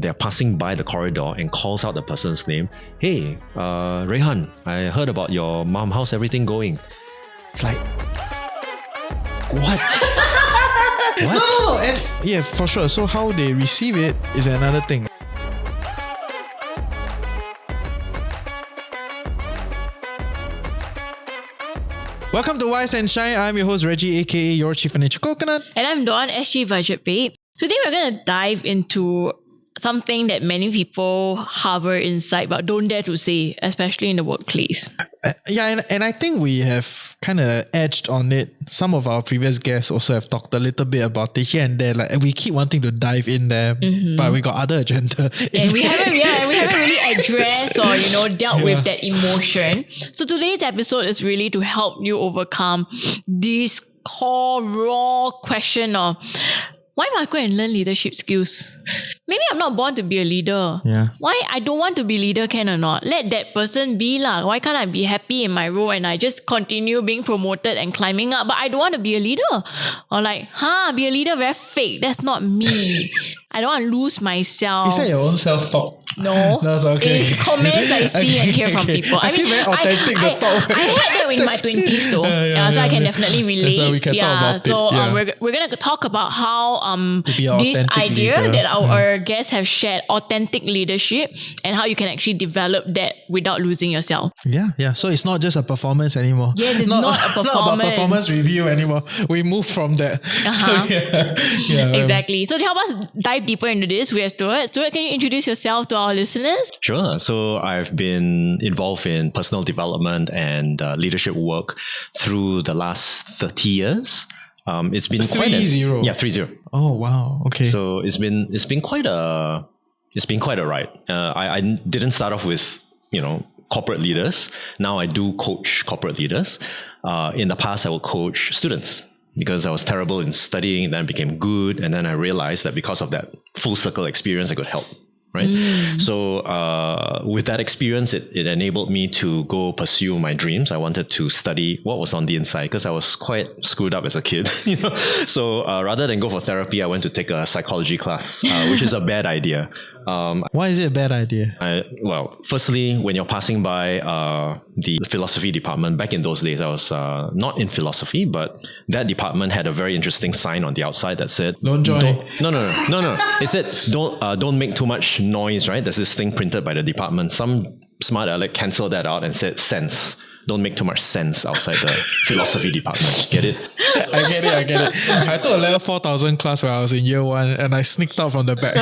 They're passing by the corridor and calls out the person's name. Hey, Rehan, I heard about your mom. How's everything going? It's like, what? What? No, and yeah, for sure. So how they receive it is another thing. Welcome to Wise and Shine. I'm your host Reggie, aka your Chief Financial Coconut. And I'm Dawn, SG Budget Babe. Today we're going to dive into something that many people harbor inside but don't dare to say, especially in the workplace. And I think we have kind of edged on it. Some of our previous guests also have talked a little bit about it here and there. Like we keep wanting to dive in there, but we got other agenda. And we haven't really addressed or dealt with that emotion. So today's episode is really to help you overcome this core raw question of why must I go and learn leadership skills? Maybe I'm not born to be a leader. Yeah. Why I don't want to be leader can or not? Let that person be lah. Why can't I be happy in my role and I just continue being promoted and climbing up? But I don't want to be a leader. Or like, be a leader very fake. That's not me. I don't want to lose myself. Is that your own self-talk? No. That's okay. It's comments I see and hear from people. I feel very authentic. I had that in my 20s though. So I can definitely relate. So we can talk about it. We're going to talk about how be this idea leader. that our guests have shared, authentic leadership, and how you can actually develop that without losing yourself. Yeah. So it's not just a performance anymore. Yes, it's not a performance. Not about performance review anymore. We move from that. So, Exactly. So to help us dive deeper into this, we have Stuart. Stuart, can you introduce yourself to our listeners? Sure. So I've been involved in personal development and leadership work through the last 30 years. It's been 30? Yeah, 30. Oh wow. Okay. So it's been quite a ride. I didn't start off with corporate leaders. Now I do coach corporate leaders. In the past, I would coach students because I was terrible in studying. Then I became good, and then I realized that because of that full circle experience, I could help. Right. So with that experience, it enabled me to go pursue my dreams. I wanted to study what was on the inside because I was quite screwed up as a kid. So rather than go for therapy, I went to take a psychology class, which is a bad idea. Why is it a bad idea? Well, firstly, when you're passing by the philosophy department, back in those days, I was not in philosophy, but that department had a very interesting sign on the outside that said, "Don't join." No. It said, don't make too much noise, right? There's this thing printed by the department. Some smart aleck canceled that out and said, sense. Don't make too much sense outside the philosophy department. Get it? I get it. I took a level 4000 class when I was in year 1 and I sneaked out from the back.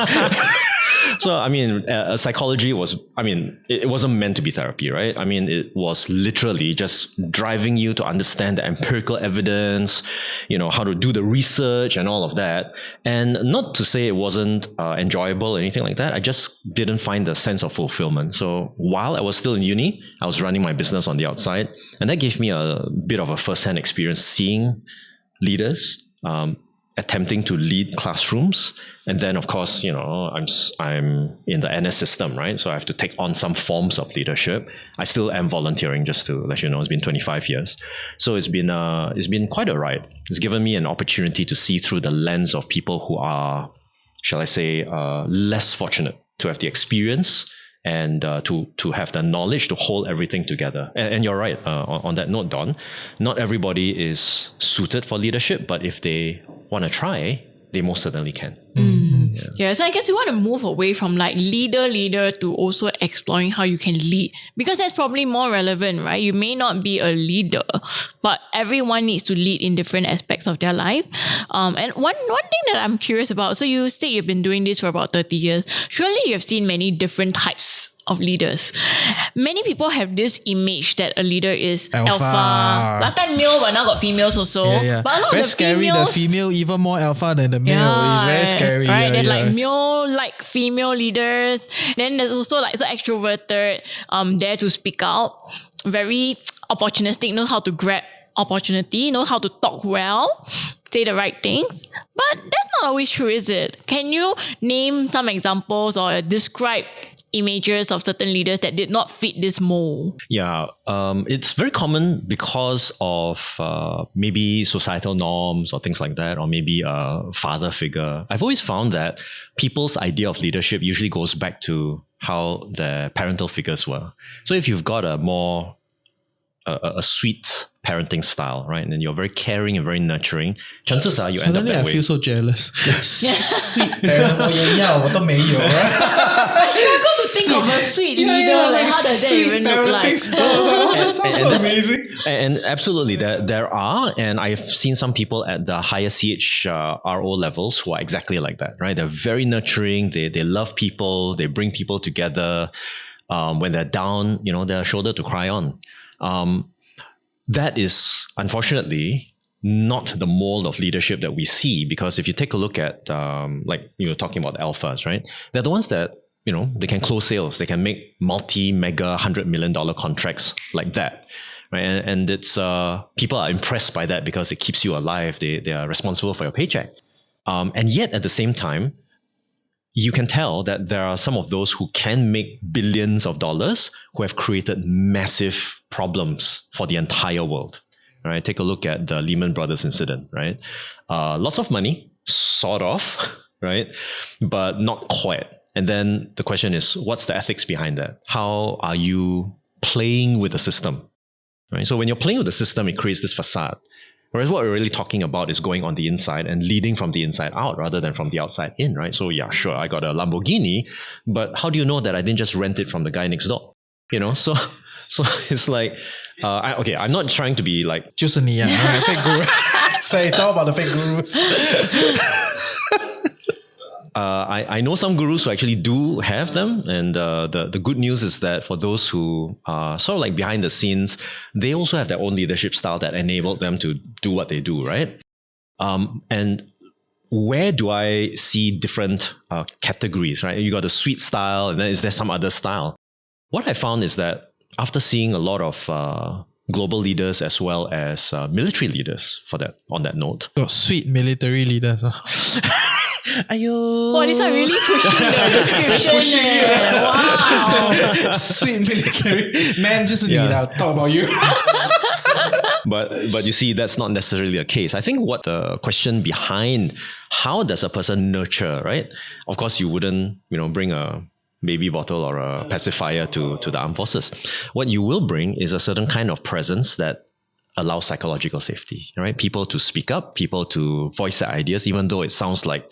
So, psychology it wasn't meant to be therapy, right? It was literally just driving you to understand the empirical evidence, how to do the research and all of that. And not to say it wasn't enjoyable or anything like that. I just didn't find the sense of fulfillment. So while I was still in uni, I was running my business on the outside. And that gave me a bit of a first-hand experience seeing leaders attempting to lead classrooms. And then, of course, I'm in the NS system, right? So I have to take on some forms of leadership. I still am volunteering, just to let you know. It's been 25 years. So it's been quite a ride. It's given me an opportunity to see through the lens of people who are, shall I say, less fortunate to have the experience and to have the knowledge to hold everything together. And you're right, on that note, Don, not everybody is suited for leadership, but if they want to try, they most certainly can. Yeah, so I guess we want to move away from like leader to also exploring how you can lead, because that's probably more relevant, right? You may not be a leader, but everyone needs to lead in different aspects of their life. And one thing that I'm curious about, so you say you've been doing this for about 30 years. Surely you've seen many different types of leaders. Many people have this image that a leader is alpha. Last time male, but now got females also. Yeah. But a lot very of the scary. females, The female even more alpha than the male. It's very scary. Right? There's like male, like female leaders. Then there's also like so extroverted, dare to speak out, very opportunistic, knows how to grab opportunity, knows how to talk well, say the right things. But that's not always true, is it? Can you name some examples or describe images of certain leaders that did not fit this mold? Yeah, it's very common because of maybe societal norms or things like that, or maybe a father figure. I've always found that people's idea of leadership usually goes back to how their parental figures were. So if you've got a more a sweet parenting style, right, and then you're very caring and very nurturing, chances are you end up Suddenly that I way. feel so jealous. Sweet parent 我也要我都没有 I struggle to think of a sweet leader. Like, how does that even look like? That sounds so that's- amazing. And absolutely, there are, and I've seen some people at the higher CHRO levels who are exactly like that, right? They're very nurturing. They love people. They bring people together. When they're down, they're a shoulder to cry on. That is unfortunately not the mold of leadership that we see, because if you take a look at like you were talking about the alphas, right? They're the ones that they can close sales, they can make mega $100 million contracts like that, right? And it's people are impressed by that because it keeps you alive. They are responsible for your paycheck, and yet at the same time, you can tell that there are some of those who can make billions of dollars who have created massive problems for the entire world. Right? Take a look at the Lehman Brothers incident, right? Lots of money, sort of, right? But not quite. And then the question is, what's the ethics behind that? How are you playing with the system? Right? So when you're playing with the system, it creates this facade. Whereas what we're really talking about is going on the inside and leading from the inside out rather than from the outside in, right? So yeah, sure, I got a Lamborghini, but how do you know that I didn't just rent it from the guy next door? So it's like, I'm not trying to be like, 就是你啊, right? Fake guru. Say it's all about the fake gurus. I know some gurus who actually do have them, and the good news is that for those who are sort of like behind the scenes, they also have their own leadership style that enabled them to do what they do, right? And where do I see different categories, right? You got the sweet style, and then is there some other style? What I found is that after seeing a lot of global leaders as well as military leaders, on that note, Got sweet military leaders. Ayo. Wow, these are really pushing the description. Wow. Sweet military. Man, 就是你啦, talk about you. But you see, that's not necessarily the case. I think what the question behind how does a person nurture, right? Of course, you wouldn't, bring a baby bottle or a pacifier to the armed forces. What you will bring is a certain kind of presence that allows psychological safety, right? People to speak up, people to voice their ideas, even though it sounds like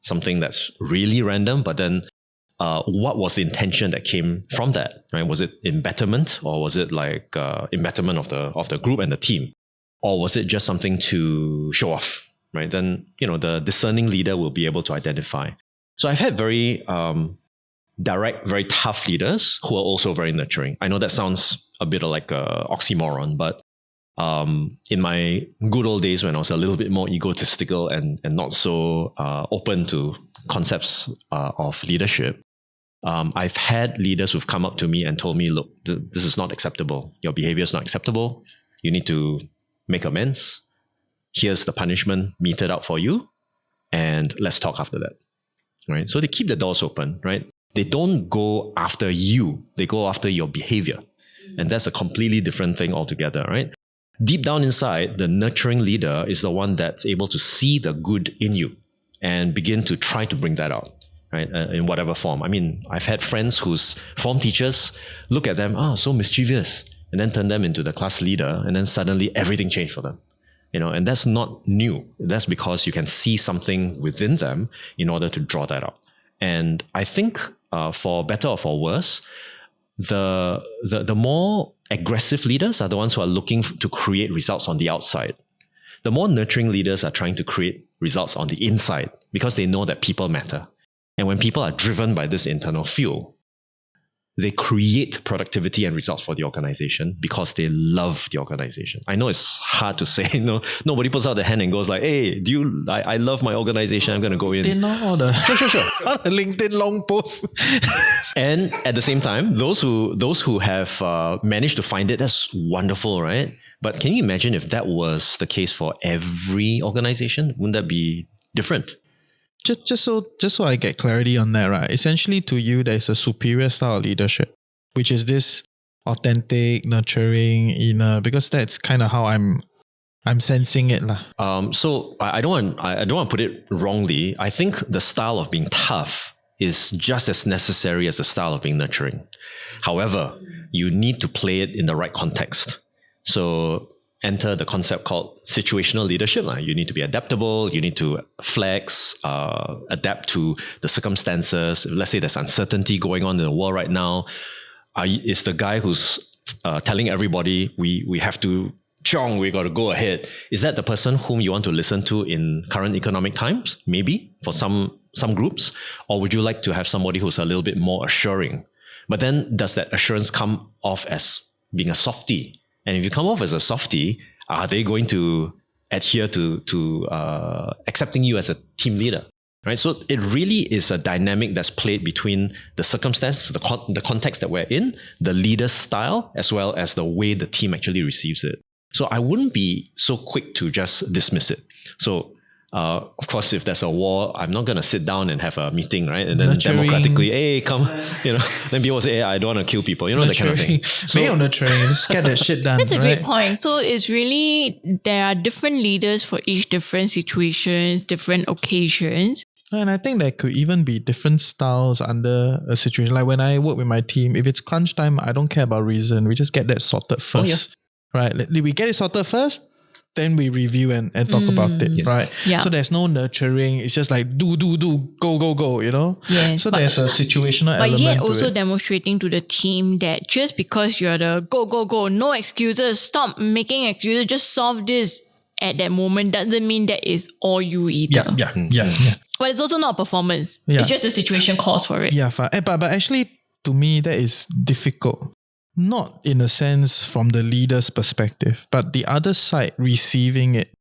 something that's really random, but then what was the intention that came from that, right? Was it embetterment, or was it like embetterment of the group and the team? Or was it just something to show off, right? Then, the discerning leader will be able to identify. So I've had very direct, very tough leaders who are also very nurturing. I know that sounds a bit like an oxymoron, but in my good old days when I was a little bit more egotistical and not so open to concepts of leadership, I've had leaders who've come up to me and told me, look, this is not acceptable. Your behavior is not acceptable. You need to make amends. Here's the punishment meted out for you, and let's talk after that. Right? So they keep the doors open, right? They don't go after you. They go after your behavior. And that's a completely different thing altogether, right? Deep down inside, the nurturing leader is the one that's able to see the good in you and begin to try to bring that out, right? In whatever form. I mean, I've had friends whose form teachers look at them, so mischievous, and then turn them into the class leader, and then suddenly everything changed for them. And that's not new. That's because you can see something within them in order to draw that out. And I think for better or for worse, the more aggressive leaders are the ones who are looking to create results on the outside. The more nurturing leaders are trying to create results on the inside because they know that people matter. And when people are driven by this internal fuel, they create productivity and results for the organization because they love the organization. I know it's hard to say, nobody puts out their hand and goes like, hey, I love my organization, I'm going to go in. They know all the, Sure. all the LinkedIn long posts. And at the same time, those who have managed to find it, that's wonderful, right? But can you imagine if that was the case for every organization? Wouldn't that be different? just so I get clarity on that, right? Essentially, to you, there's a superior style of leadership, which is this authentic, nurturing, inner. Because that's kind of how I'm sensing it, lah. So I don't want to put it wrongly. I think the style of being tough is just as necessary as the style of being nurturing. However, you need to play it in the right context. So enter the concept called situational leadership. You need to be adaptable. You need to flex, adapt to the circumstances. Let's say there's uncertainty going on in the world right now. Is the guy who's telling everybody we have to Chong, we got to go ahead. Is that the person whom you want to listen to in current economic times? Maybe for some groups. Or would you like to have somebody who's a little bit more assuring? But then does that assurance come off as being a softie? And if you come off as a softie, are they going to adhere to accepting you as a team leader? Right? So it really is a dynamic that's played between the circumstance, the context that we're in, the leader's style, as well as the way the team actually receives it. So I wouldn't be so quick to just dismiss it. So, of course, if there's a war, I'm not going to sit down and have a meeting, right? And then Nurturing. democratically, hey, come, then people say, hey, I don't want to kill people, that kind of thing. So, nurturing, just get that shit done. That's a right? great point. So it's really, there are different leaders for each different situations, different occasions. And I think there could even be different styles under a situation. Like when I work with my team, if it's crunch time, I don't care about reason. We just get that sorted first. Right? We get it sorted first, then we review and talk about it, Yes. right? Yeah. So there's no nurturing. It's just like do, go, Yes, So but- there's a situational But element yet to also it. demonstrating to the team that just because you're the go, no excuses, stop making excuses, just solve this at that moment doesn't mean that is all you either. Yeah. But it's also not a performance. Yeah. It's just the situation calls for it. Yeah, but actually, to me, that is difficult. Not in a sense from the leader's perspective, but the other side receiving it.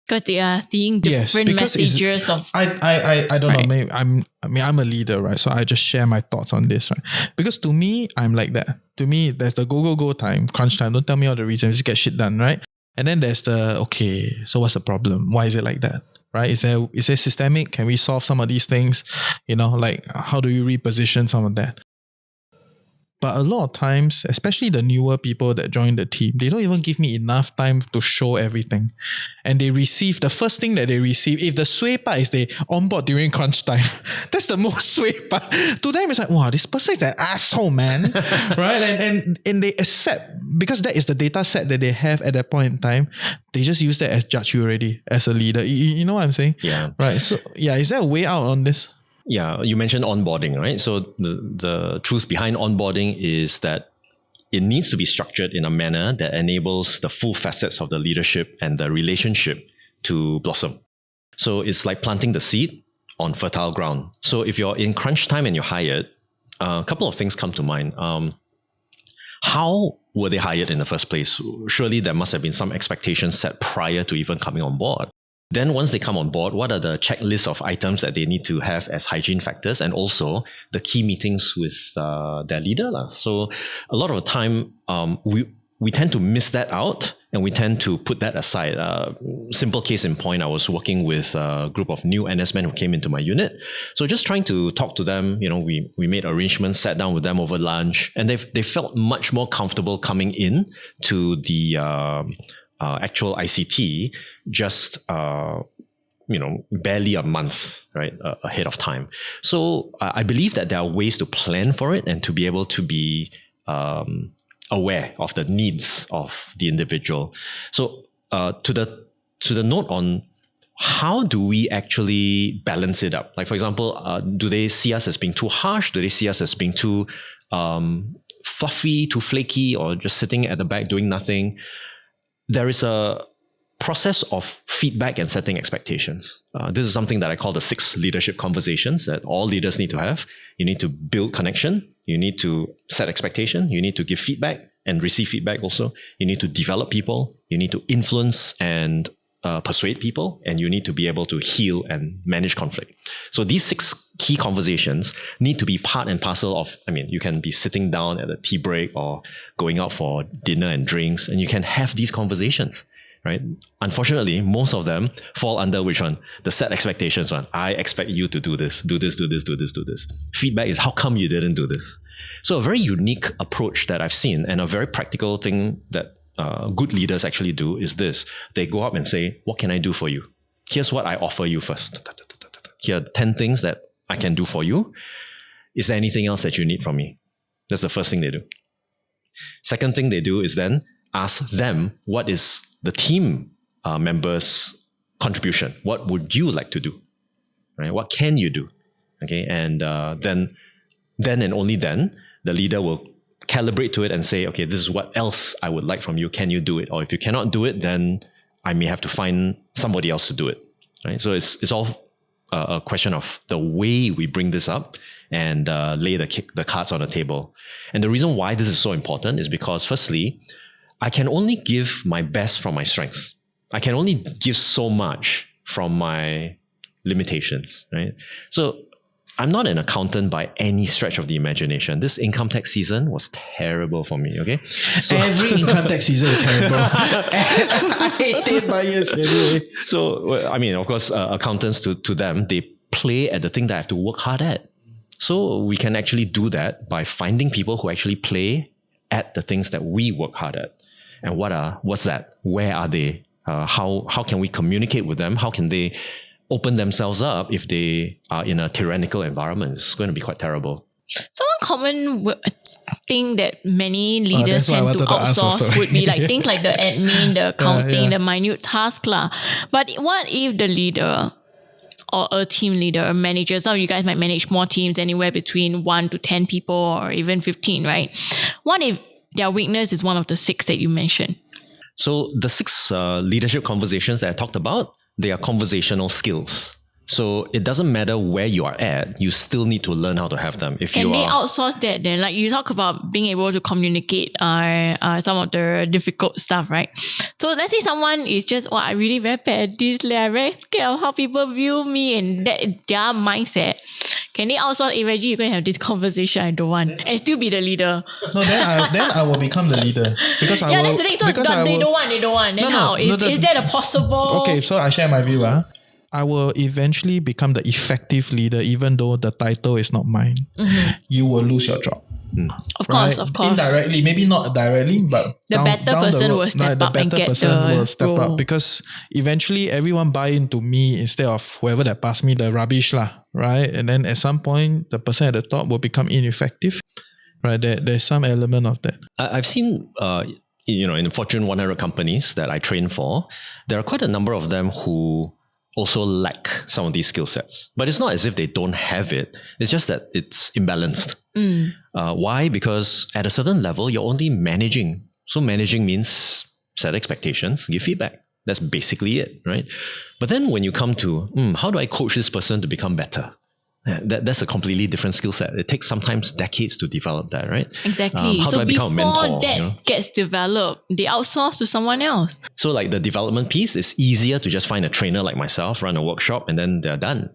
Because they are seeing different because it's- messages of I don't know. Right. Maybe I'm a leader, right? So I just share my thoughts on this, right? Because to me, I'm like that. To me, there's the go time, crunch time. Don't tell me all the reasons. Just get shit done, right? And then there's the okay. So what's the problem? Why is it like that? Right? Is there systemic? Can we solve some of these things? Like how do you reposition some of that? But a lot of times, especially the newer people that join the team, they don't even give me enough time to show everything. And they receive, the first thing that they receive, if the sway part is they onboard during crunch time, that's the most sway part. To them, it's like, wow, this person is an asshole, man. Right? And they accept, because that is the data set that they have at that point in time, they just use that as judge you already, as a leader. You know what I'm saying? Yeah. Right. So, yeah, is there a way out on this? Yeah, you mentioned onboarding, right? So the truth behind onboarding is that it needs to be structured in a manner that enables the full facets of the leadership and the relationship to blossom. So it's like planting the seed on fertile ground. So if you're in crunch time and you're hired, a couple of things come to mind. How were they hired in the first place? Surely there must have been some expectations set prior to even coming on board. Then once they come on board, what are the checklist of items that they need to have as hygiene factors, and also the key meetings with their leader? So a lot of the time, we tend to miss that out and we tend to put that aside. Simple case in point, I was working with a group of new NS men who came into my unit. So just trying to talk to them, we made arrangements, sat down with them over lunch, and they felt much more comfortable coming in to the actual ICT just barely a month ahead of time. So I believe that there are ways to plan for it and to be able to be aware of the needs of the individual. So to the note on how do we actually balance it up? Like, for example, do they see us as being too harsh? Do they see us as being too fluffy, too flaky, or just sitting at the back doing nothing? There is a process of feedback and setting expectations. This is something that I call the 6 leadership conversations that all leaders need to have. You need to build connection. You need to set expectation. You need to give feedback and receive feedback also. You need to develop people. You need to influence and persuade people. And you need to be able to heal and manage conflict. So these 6 key conversations need to be part and parcel of, you can be sitting down at a tea break or going out for dinner and drinks, and you can have these conversations. right? Unfortunately, most of them fall under which one? The set expectations one. I expect you to do this, do this, do this, do this, do this. Feedback is how come you didn't do this? So a very unique approach that I've seen, and a very practical thing that good leaders actually do is this. They go up and say, what can I do for you? Here's what I offer you first. Here are 10 things that I can do for you. Is there anything else that you need from me? That's the first thing they do. Second thing they do is then ask them, what is the team members' contribution? What would you like to do? Right? What can you do? Okay, and then and only then, the leader will calibrate to it and say, okay, this is what else I would like from you. Can you do it? Or if you cannot do it, then I may have to find somebody else to do it. Right? So it's all a question of the way we bring this up and lay the cards on the table. And the reason why this is so important is because, firstly, I can only give my best from my strengths. I can only give so much from my limitations, right? So I'm not an accountant by any stretch of the imagination. This income tax season was terrible for me, okay? So, every income tax season is terrible. I hate it by years anyway. So, I mean, of course, accountants to them, they play at the thing that I have to work hard at. So we can actually do that by finding people who actually play at the things that we work hard at. And what's that? Where are they? How can we communicate with them? How can they open themselves up if they are in a tyrannical environment? It's going to be quite terrible. So one common thing that many leaders that's what I tend to wanted to ask outsource also. would be like things like the admin, the accounting, yeah. the minute task lah. But what if the leader or a team leader, a manager, some of you guys might manage more teams, anywhere between 1 to 10 people or even 15, right? What if their weakness is one of the 6 that you mentioned? So the 6 leadership conversations that I talked about, they are conversational skills. So it doesn't matter where you are at, you still need to learn how to have them. If Can you they are outsource that then? Like you talk about being able to communicate some of the difficult stuff, right? So let's say someone is just, oh, I'm really very bad at this, like, I'm very scared of how people view me and that their mindset. Can they outsource, hey Reggie, you're going to have this conversation, I don't want, and still be the leader? No, then I will become the leader. Because I Yeah, will, that's the thing. So because I they will, don't want. Then how? Is that a possible... Okay, so I share my view. I will eventually become the effective leader, even though the title is not mine. Mm-hmm. You will lose your job. Of course. Indirectly, maybe not directly, but The better person will step up and get the role. Because eventually everyone buy into me instead of whoever that passed me the rubbish lah, right? And then at some point, the person at the top will become ineffective, right? There's some element of that. I've seen, in Fortune 100 companies that I train for, there are quite a number of them who also lack some of these skill sets. But it's not as if they don't have it. It's just that it's imbalanced. Why? Because at a certain level, you're only managing. So managing means set expectations, give feedback. That's basically it, right? But then when you come to, how do I coach this person to become better? That's a completely different skill set. It takes sometimes decades to develop that, right? Exactly. How do So I become a before mentor? that gets developed, they outsource to someone else. So like the development piece is easier to just find a trainer like myself, run a workshop, and then they're done,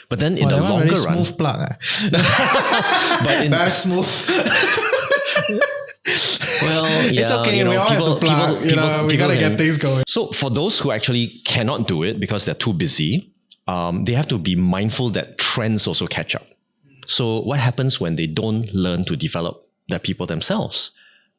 But then in the longer run... smooth plug. but Very smooth. Well, yeah, It's okay. We all have to plug. We got to get things going. So for those who actually cannot do it because they're too busy, they have to be mindful that trends also catch up. So what happens when they don't learn to develop their people themselves?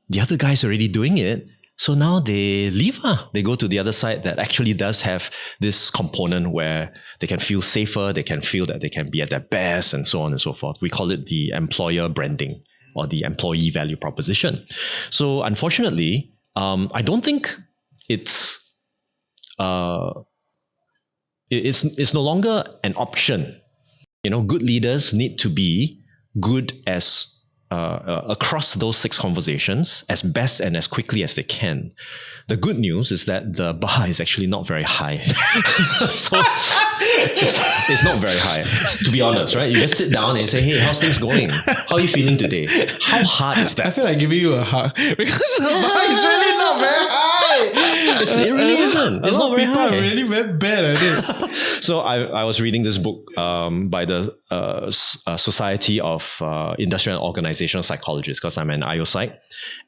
The other guy's already doing it. So now they leave. They go to the other side that actually does have this component where they can feel safer, they can feel that they can be at their best, and so on and so forth. We call it the employer branding or the employee value proposition. So unfortunately, I don't think it's no longer an option. Good leaders need to be good as across those 6 conversations as best and as quickly as they can. The good news is that the bar is actually not very high. it's not very high, to be honest, right? You just sit down and say, hey, how's things going? How are you feeling today? How hard is I that? feel like giving you a hug because the bar is really not very high. It really isn't. It's a lot not of very people are high. really very bad at it. So I was reading this book by the Society of Industrial and Organizational Psychologists, because I'm an IO psych.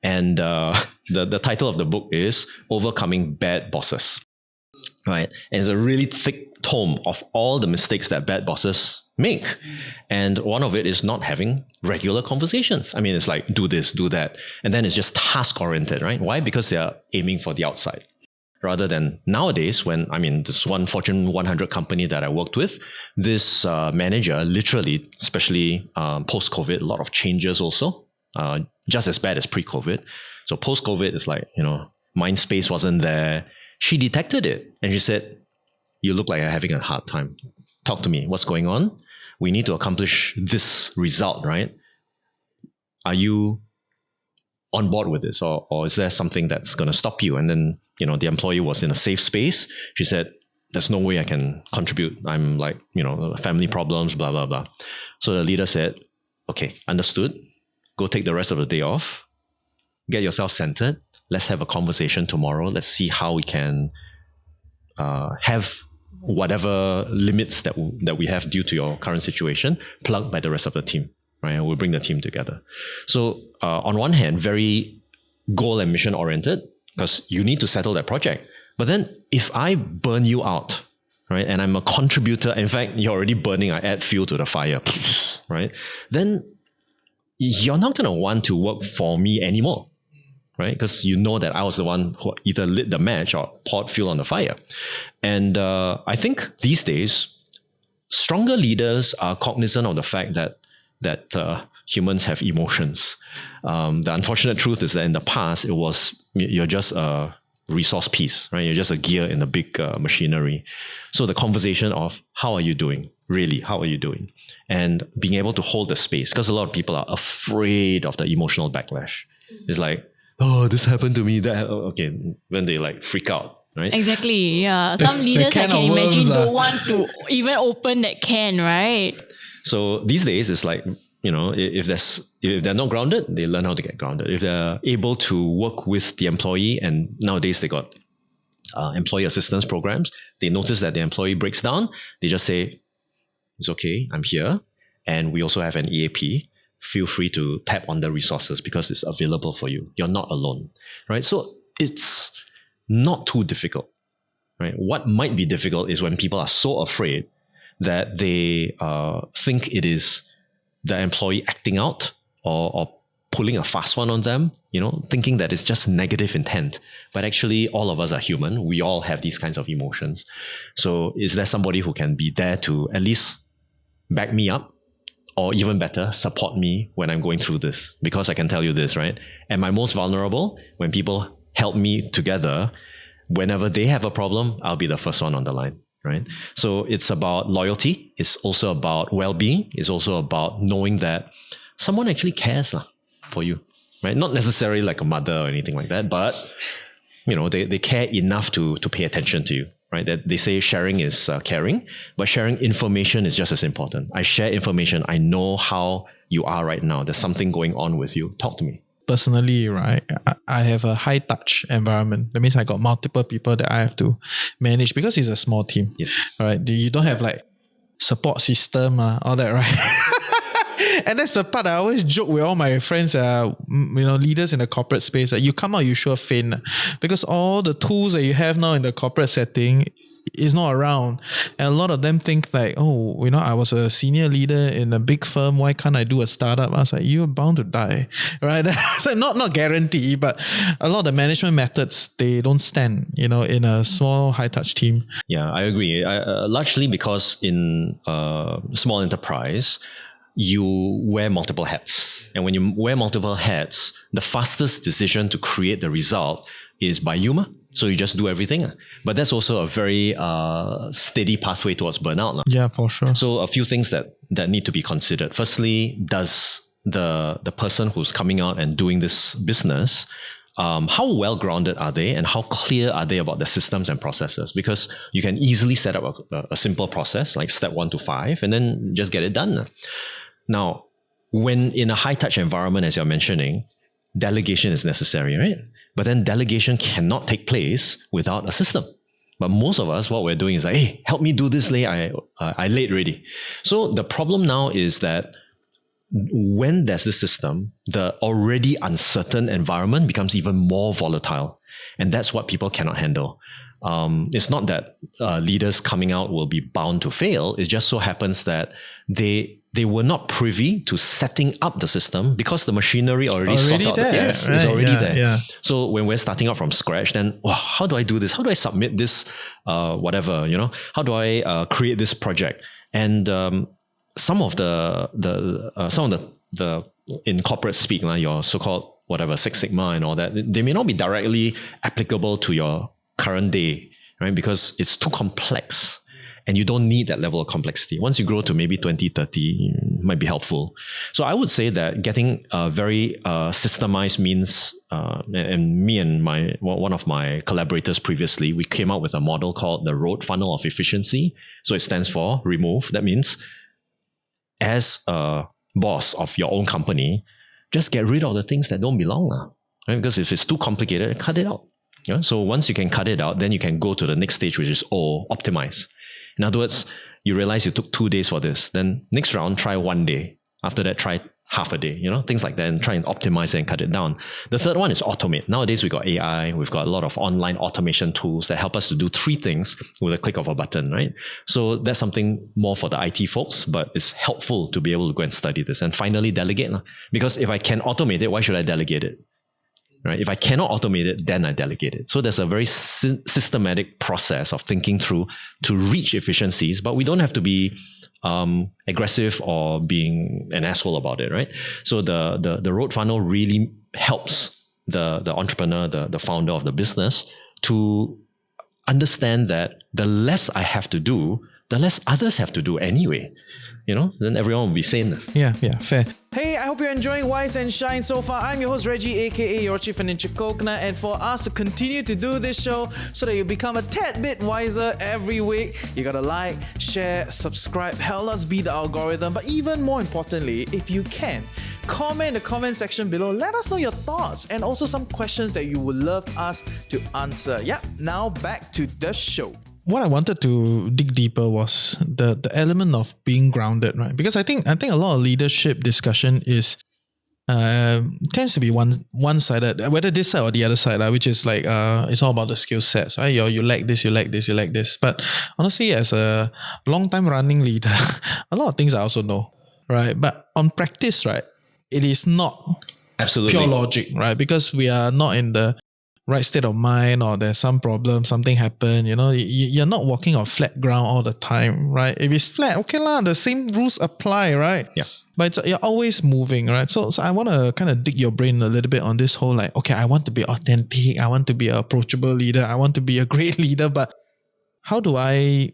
And the title of the book is Overcoming Bad Bosses. Right. And it's a really thick tome of all the mistakes that bad bosses make. And one of it is not having regular conversations. I mean, it's like, do this, do that. And then it's just task oriented, right? Why? Because they're aiming for the outside. Rather than nowadays when, this one Fortune 100 company that I worked with, this manager literally, especially post-COVID, a lot of changes also, just as bad as pre-COVID. So post-COVID is like, mind space wasn't there. She detected it and she said, you look like you're having a hard time. Talk to me. What's going on? We need to accomplish this result, right? Are you on board with this, or is there something that's going to stop you? And then, the employee was in a safe space. She said, there's no way I can contribute. I'm like, family problems, blah, blah, blah. So the leader said, okay, understood. Go take the rest of the day off. Get yourself centered. Let's have a conversation tomorrow. Let's see how we can have whatever limits that we have due to your current situation plugged by the rest of the team. Right? And we'll bring the team together. So on one hand, very goal and mission oriented, because you need to settle that project. But then if I burn you out, right, and I'm a contributor, in fact, you're already burning, I add fuel to the fire, right? Then you're not going to want to work for me anymore, right? Because you know that I was the one who either lit the match or poured fuel on the fire. And I think these days, stronger leaders are cognizant of the fact that humans have emotions. The unfortunate truth is that in the past, you're just a resource piece, right? You're just a gear in a big machinery. So the conversation of how are you doing? Really, how are you doing? And being able to hold the space, because a lot of people are afraid of the emotional backlash. It's like, oh, this happened to me. That okay, when they like freak out, right? Exactly. Yeah. Some leaders I can can of imagine worms don't want to even open that can, right? So these days, it's like, if they're not grounded, they learn how to get grounded. If they're able to work with the employee, and nowadays they got employee assistance programs, they notice that the employee breaks down, they just say, it's okay, I'm here. And we also have an EAP. Feel free to tap on the resources because it's available for you. You're not alone, right? So it's not too difficult, right? What might be difficult is when people are so afraid that they think it is the employee acting out or pulling a fast one on them, thinking that it's just negative intent. But actually, all of us are human. We all have these kinds of emotions. So is there somebody who can be there to at least back me up, or even better, support me when I'm going through this? Because I can tell you this, right? Am I most vulnerable when people help me together? Whenever they have a problem, I'll be the first one on the line. Right? So it's about loyalty. It's also about well-being. It's also about knowing that someone actually cares for you, right? Not necessarily like a mother or anything like that, but they care enough to pay attention to you, right? That they say sharing is caring, but sharing information is just as important. I share information. I know how you are right now. There's something going on with you. Talk to me. Personally, right, I have a high touch environment. That means I got multiple people that I have to manage because it's a small team. Yes. Right. You don't have like support system, all that, right? And that's the part I always joke with all my friends, leaders in the corporate space. You come out, you sure faint because all the tools that you have now in the corporate setting is not around. And a lot of them think like, oh, I was a senior leader in a big firm. Why can't I do a startup? I was like, you're bound to die, right? So not guarantee, but a lot of the management methods, they don't stand, in a small high touch team. Yeah, I agree. Largely because in small enterprise, you wear multiple hats. And when you wear multiple hats, the fastest decision to create the result is by humor. So you just do everything. But that's also a very steady pathway towards burnout. Yeah, for sure. So a few things that need to be considered. Firstly, does the person who's coming out and doing this business, how well grounded are they and how clear are they about the systems and processes? Because you can easily set up a simple process like step 1 to 5 and then just get it done. Now, when in a high touch environment, as you're mentioning, delegation is necessary, right? But then delegation cannot take place without a system. But most of us, what we're doing is like, hey, help me do this late. I late already. So the problem now is that when there's this system, the already uncertain environment becomes even more volatile. And that's what people cannot handle. It's not that leaders coming out will be bound to fail. It just so happens that they were not privy to setting up the system because the machinery already sorted out. Yes, right? It's already there. Yeah. So when we're starting out from scratch, then how do I do this? How do I submit this? Whatever, how do I create this project? And some of the in corporate speak, your so-called whatever Six Sigma and all that, they may not be directly applicable to your current day, right? Because it's too complex. And you don't need that level of complexity. Once you grow to maybe 20, 30, it might be helpful. So I would say that getting very systemized means, and me and one of my collaborators previously, we came up with a model called the road funnel of efficiency. So it stands for remove. That means as a boss of your own company, just get rid of the things that don't belong. Right? Because if it's too complicated, cut it out. Yeah? So once you can cut it out, then you can go to the next stage, which is optimize. In other words, you realize you took 2 days for this. Then next round, try 1 day. After that, try half a day, things like that, and try and optimize it and cut it down. The third one is automate. Nowadays, we got AI. We've got a lot of online automation tools that help us to do 3 things with a click of a button, right? So that's something more for the IT folks, but it's helpful to be able to go and study this. And finally, delegate. Because if I can automate it, why should I delegate it? Right? If I cannot automate it, then I delegate it. So there's a very systematic process of thinking through to reach efficiencies, but we don't have to be aggressive or being an asshole about it, right? So the road funnel really helps the entrepreneur, the founder of the business to understand that the less I have to do, the less others have to do anyway. Then everyone will be sane. Yeah, fair. Hey, I hope you're enjoying Wise and Shine so far. I'm your host Reggie, aka your Chief Financial Coconut, and for us to continue to do this show so that you become a tad bit wiser every week, you gotta like, share, subscribe, help us beat the algorithm. But even more importantly, if you can, comment in the comment section below. Let us know your thoughts and also some questions that you would love us to answer. Now back to the show. What I wanted to dig deeper was the element of being grounded, right? Because I think a lot of leadership discussion is tends to be one-sided, whether this side or the other side, which is like it's all about the skill sets, right? You like this, you like this, you like this. But honestly, as a long-time running leader, a lot of things I also know, right? But on practice, right, it is not absolutely pure logic, right? Because we are not in the right state of mind, or there's some problem, something happened, you're not walking on flat ground all the time, right? If it's flat, okay lah, the same rules apply, right? Yeah. But you're always moving, right? So I want to kind of dig your brain a little bit on this whole okay, I want to be authentic, I want to be an approachable leader, I want to be a great leader, but how do I,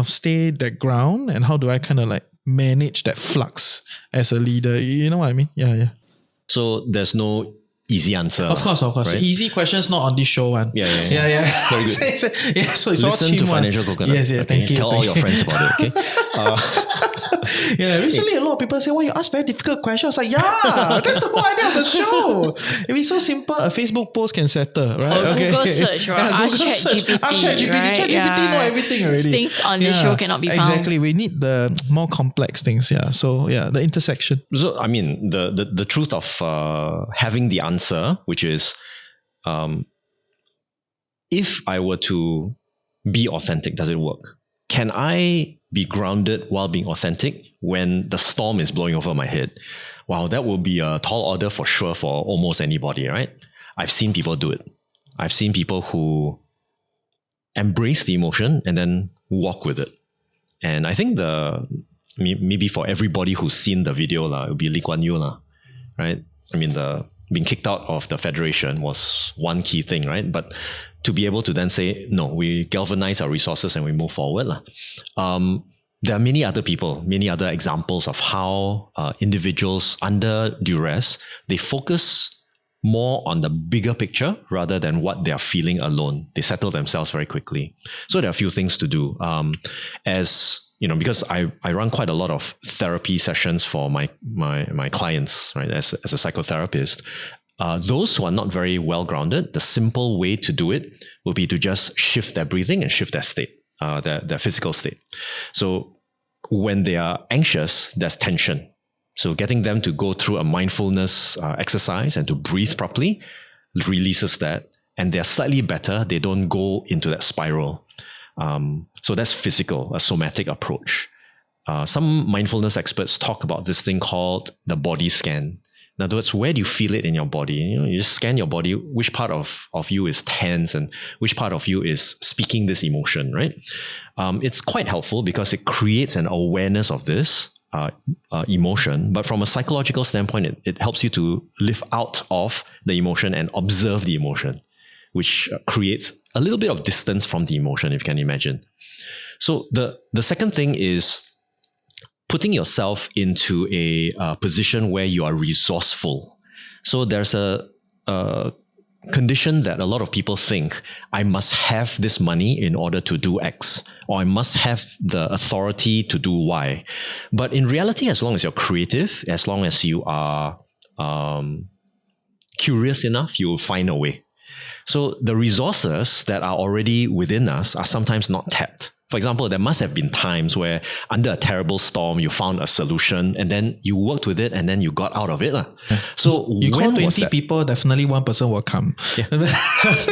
stay that ground, and how do I kind of manage that flux as a leader? You know what I mean? Yeah. So there's no easy answer. Of course. Right? Easy questions not on this show, one. Yeah. Very good. So it's Listen all to Financial Coconut. Yes, thank you. Tell all your friends about it, okay? Recently a lot of people say, you ask very difficult questions. I was like, that's the whole idea of the show. If it's so simple, a Facebook post can settle, right? Or Google search, right? Ask ChatGPT. Ask ChatGPT. Right? ChatGPT know everything already. Things on the show cannot be found. Exactly. We need the more complex things. So the intersection. So I mean, the truth of having the answer, which is, if I were to be authentic, does it work? Can I be grounded while being authentic when the storm is blowing over my head? Wow, that will be a tall order for sure for almost anybody, right? I've seen people do it. I've seen people who embrace the emotion and then walk with it. And I think maybe for everybody who's seen the video, it would be Lee Kuan Yew, right? I mean, being kicked out of the federation was one key thing, right? But to be able to then say, no, we galvanize our resources and we move forward. There are many other people, many other examples of how individuals under duress, they focus more on the bigger picture rather than what they are feeling alone. They settle themselves very quickly. So there are a few things to do. As you know, because I run quite a lot of therapy sessions for my clients, right? As a psychotherapist, those who are not very well grounded, the simple way to do it will be to just shift their breathing and shift their state, their physical state. So when they are anxious, there's tension. So getting them to go through a mindfulness exercise and to breathe properly releases that. And they're slightly better. They don't go into that spiral. So that's physical, a somatic approach. Some mindfulness experts talk about this thing called the body scan. In other words, where do you feel it in your body? You just scan your body, which part of you is tense and which part of you is speaking this emotion, right? It's quite helpful because it creates an awareness of this emotion. But from a psychological standpoint, it helps you to lift out of the emotion and observe the emotion, which creates a little bit of distance from the emotion, if you can imagine. So the second thing is putting yourself into a position where you are resourceful. So there's a condition that a lot of people think, I must have this money in order to do X, or I must have the authority to do Y. But in reality, as long as you're creative, as long as you are curious enough, you'll find a way. So the resources that are already within us are sometimes not tapped. For example, there must have been times where under a terrible storm, you found a solution and then you worked with it and then you got out of it. So you call when 20 people, definitely one person will come. Yeah. That's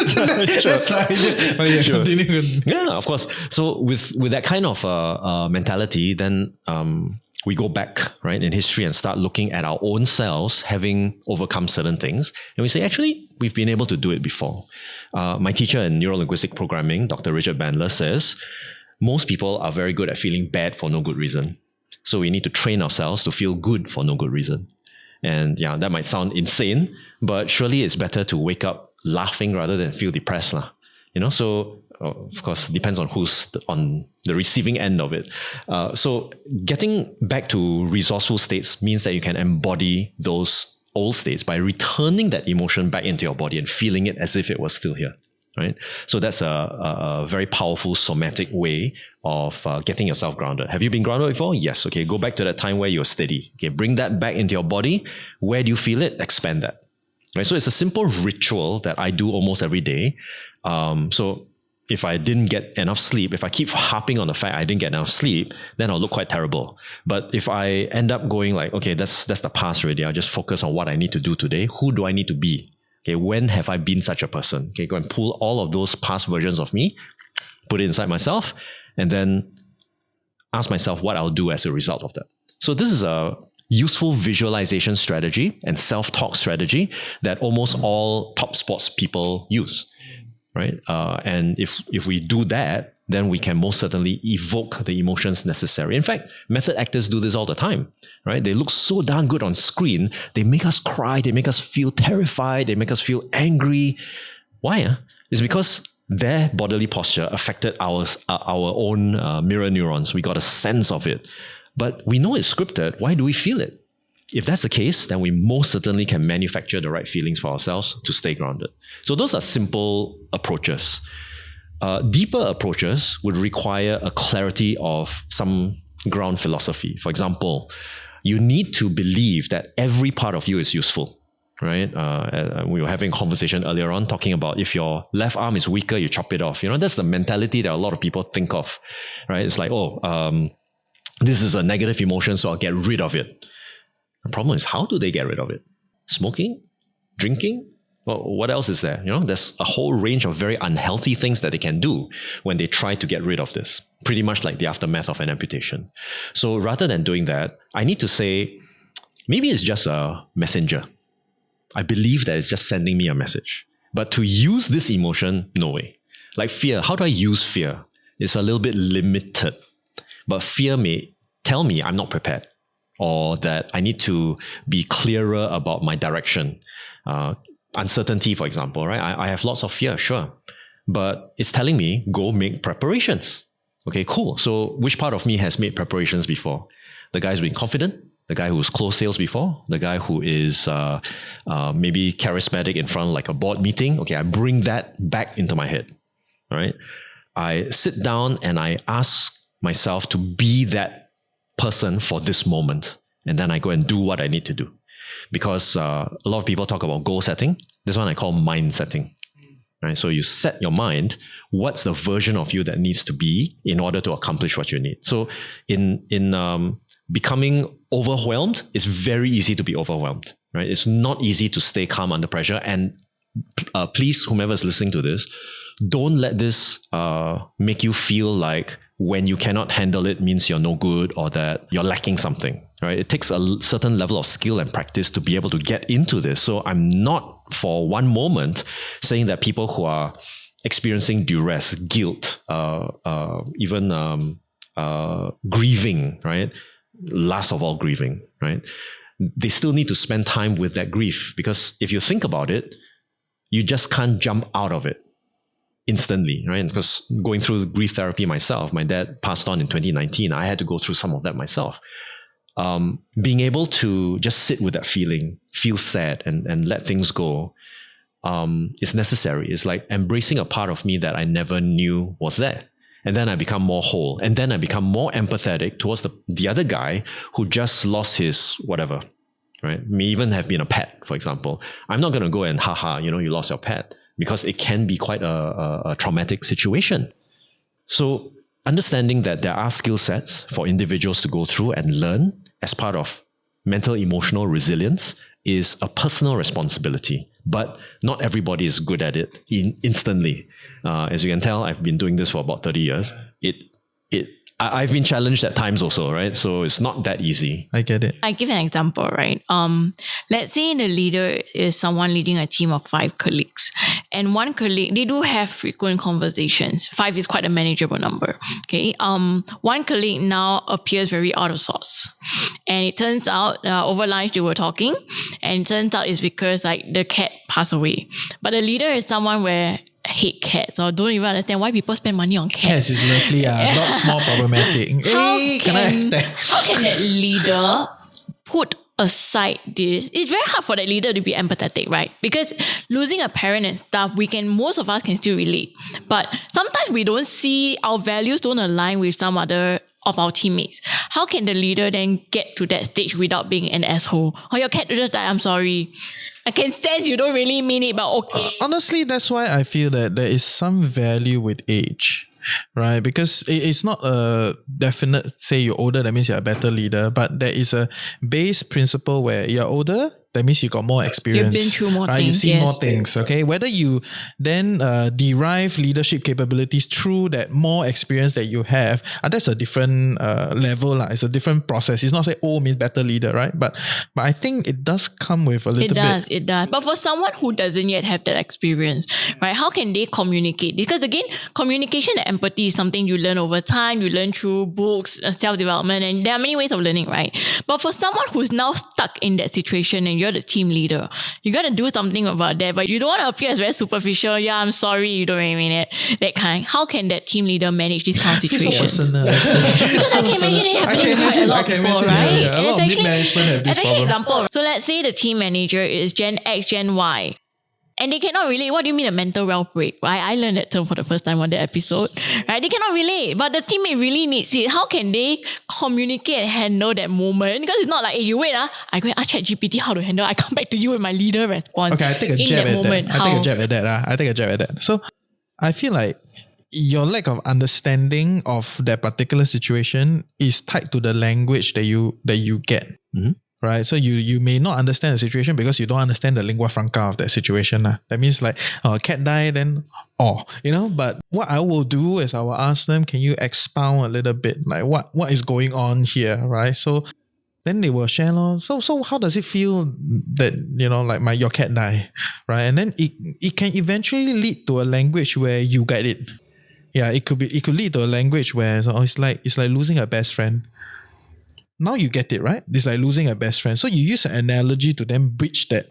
like, Sure. continue. Yeah, of course. So with that kind of mentality, then we go back, right, in history and start looking at our own selves having overcome certain things. And we say, actually, we've been able to do it before. My teacher in neuro-linguistic programming, Dr. Richard Bandler, says, most people are very good at feeling bad for no good reason. So we need to train ourselves to feel good for no good reason. And yeah, that might sound insane, but surely it's better to wake up laughing rather than feel depressed. So of course, depends on who's on the receiving end of it. So getting back to resourceful states means that you can embody those old states by returning that emotion back into your body and feeling it as if it was still here. Right? So that's a very powerful somatic way of getting yourself grounded. Have you been grounded before? Yes. Okay. Go back to that time where you're steady. Okay. Bring that back into your body. Where do you feel it? Expand that. Right. So it's a simple ritual that I do almost every day. So if I didn't get enough sleep, if I keep harping on the fact I didn't get enough sleep, then I'll look quite terrible. But if I end up going like, okay, that's the past already. I'll just focus on what I need to do today. Who do I need to be? Okay, when have I been such a person? Okay, go and pull all of those past versions of me, put it inside myself, and then ask myself what I'll do as a result of that. So this is a useful visualization strategy and self-talk strategy that almost all top sports people use, right? And if we do that, then we can most certainly evoke the emotions necessary. In fact, method actors do this all the time, right? They look so darn good on screen. They make us cry. They make us feel terrified. They make us feel angry. Why? It's because their bodily posture affected our own mirror neurons. We got a sense of it. But we know it's scripted. Why do we feel it? If that's the case, then we most certainly can manufacture the right feelings for ourselves to stay grounded. So those are simple approaches. Deeper approaches would require a clarity of some ground philosophy. For example, you need to believe that every part of you is useful, right? We were having a conversation earlier on talking about if your left arm is weaker, you chop it off. That's the mentality that a lot of people think of, right? It's like, this is a negative emotion, so I'll get rid of it. The problem is, how do they get rid of it? Smoking? Drinking? Well, what else is there? There's a whole range of very unhealthy things that they can do when they try to get rid of this. Pretty much like the aftermath of an amputation. So rather than doing that, I need to say, maybe it's just a messenger. I believe that it's just sending me a message. But to use this emotion, no way. Like fear, how do I use fear? It's a little bit limited. But fear may tell me I'm not prepared, or that I need to be clearer about my direction. Uncertainty, for example, right? I have lots of fear, sure. But it's telling me, go make preparations. Okay, cool. So which part of me has made preparations before? The guy who's been confident, The guy who's closed sales before, the guy who is maybe charismatic in front of like a board meeting. Okay, I bring that back into my head, right? I sit down and I ask myself to be that person for this moment. And then I go and do what I need to do. Because a lot of people talk about goal setting. This one I call mind setting. Right? So you set your mind, what's the version of you that needs to be in order to accomplish what you need. So in becoming overwhelmed, it's very easy to be overwhelmed. Right? It's not easy to stay calm under pressure. And please, whomever's listening to this, don't let this make you feel like when you cannot handle it means you're no good or that you're lacking something. Right? It takes a certain level of skill and practice to be able to get into this. So I'm not for one moment saying that people who are experiencing duress, guilt, even grieving, right? Last of all, grieving, right? They still need to spend time with that grief, because if you think about it, you just can't jump out of it instantly, right? Because going through grief therapy myself, my dad passed on in 2019. I had to go through some of that myself. Being able to just sit with that feeling, feel sad and let things go is necessary. It's like embracing a part of me that I never knew was there. And then I become more whole. And then I become more empathetic towards the other guy who just lost his whatever, right? May even have been a pet, for example. I'm not going to go and you lost your pet, because it can be quite a traumatic situation. So understanding that there are skill sets for individuals to go through and learn as part of mental emotional resilience is a personal responsibility, but not everybody is good at it instantly. As you can tell, I've been doing this for about 30 years. I've been challenged at times also, right? So it's not that easy. I get it. I give an example, right? Let's say the leader is someone leading a team of 5 colleagues, and one colleague, they do have frequent conversations. 5 is quite a manageable number. Okay. One colleague now appears very out of sorts, and it turns out over lunch they were talking, and it turns out it's because like the cat passed away. But the leader is someone where hate cats or don't even understand why people spend money on cats. Cats is lovely, dogs more problematic. How can that leader put aside this? It's very hard for that leader to be empathetic, right? Because losing a parent and stuff, most of us can still relate. But sometimes we don't see, our values don't align with some other of our teammates. How can the leader then get to that stage without being an asshole? Or your cat just died, I'm sorry. I can sense you don't really mean it, but okay. Honestly, that's why I feel that there is some value with age, right? Because it's not a definite, say you're older, that means you're a better leader, but there is a base principle where you're older, that means you got more experience. You've been through more things. You've seen more things, okay? Whether you then derive leadership capabilities through that more experience that you have, that's a different level. It's a different process. It's not say, means better leader, right? But I think it does come with a little bit. It does. But for someone who doesn't yet have that experience, right? How can they communicate? Because again, communication and empathy is something you learn over time. You learn through books, self-development, and there are many ways of learning, right? But for someone who's now stuck in that situation and you're the team leader, you got to do something about that, but you don't want to appear as very superficial. Yeah, I'm sorry, you don't really mean it. That kind. How can that team leader manage these kind of situations? So personal. Because I can imagine it happening with quite a lot of people, right? A lot of mid-management have this problem. Example. So let's say the team manager is Gen X, Gen Y. And they cannot relate. What do you mean a mental wealth break? Right? I learned that term for the first time on the episode. Right? They cannot relate, but the teammate really needs it. How can they communicate and handle that moment? Because it's not like, hey, you wait, I go and ask ChatGPT how to handle. I come back to you with my leader response. Okay, I take a jab at that. I take a jab at that. So I feel like your lack of understanding of that particular situation is tied to the language that you get. Mm-hmm. Right, so you may not understand the situation because you don't understand the lingua franca of that situation. That means like, cat died, then but what I will do is I will ask them, can you expound a little bit, like what is going on here, right? So then they will share, so how does it feel that, like your cat died, right? And then it can eventually lead to a language where you get it. Yeah, it could lead to a language where it's like losing a best friend. Now you get it, right? It's like losing a best friend. So you use an analogy to then bridge that.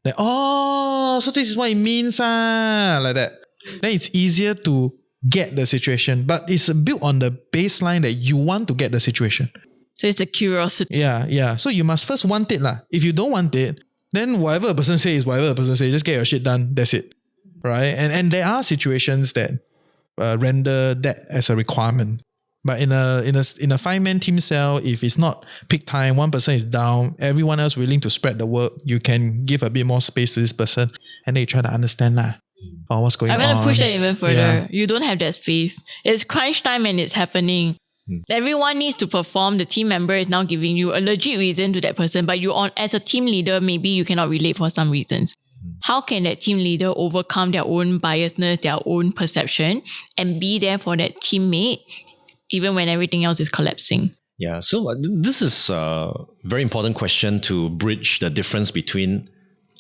So this is what it means, like that. Then it's easier to get the situation, but it's built on the baseline that you want to get the situation. So it's the curiosity. Yeah. So you must first want it lah. If you don't want it, then whatever a person says is whatever a person says. Just get your shit done. That's it, right? And there are situations that render that as a requirement. But in a 5-man team cell, if it's not peak time, one person is down, everyone else willing to spread the work, you can give a bit more space to this person, and then you try to understand what's going on. I'm going to push that even further. Yeah. You don't have that space. It's crunch time and it's happening. Everyone needs to perform. The team member is now giving you a legit reason to that person, but as a team leader, maybe you cannot relate for some reasons. How can that team leader overcome their own biasness, their own perception, and be there for that teammate even when everything else is collapsing? Yeah, so this is a very important question to bridge the difference between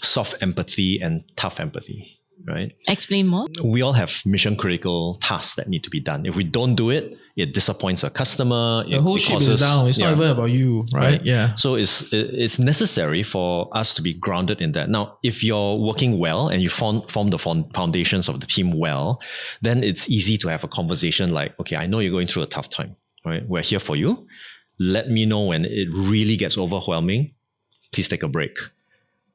soft empathy and tough empathy, right? Explain more. We all have mission critical tasks that need to be done. If we don't do it, it disappoints a customer. The whole ship is down. It's not even about you, right? Yeah. So it's necessary for us to be grounded in that. Now, if you're working well and you form the foundations of the team well, then it's easy to have a conversation like, okay, I know you're going through a tough time, right? We're here for you. Let me know when it really gets overwhelming. Please take a break.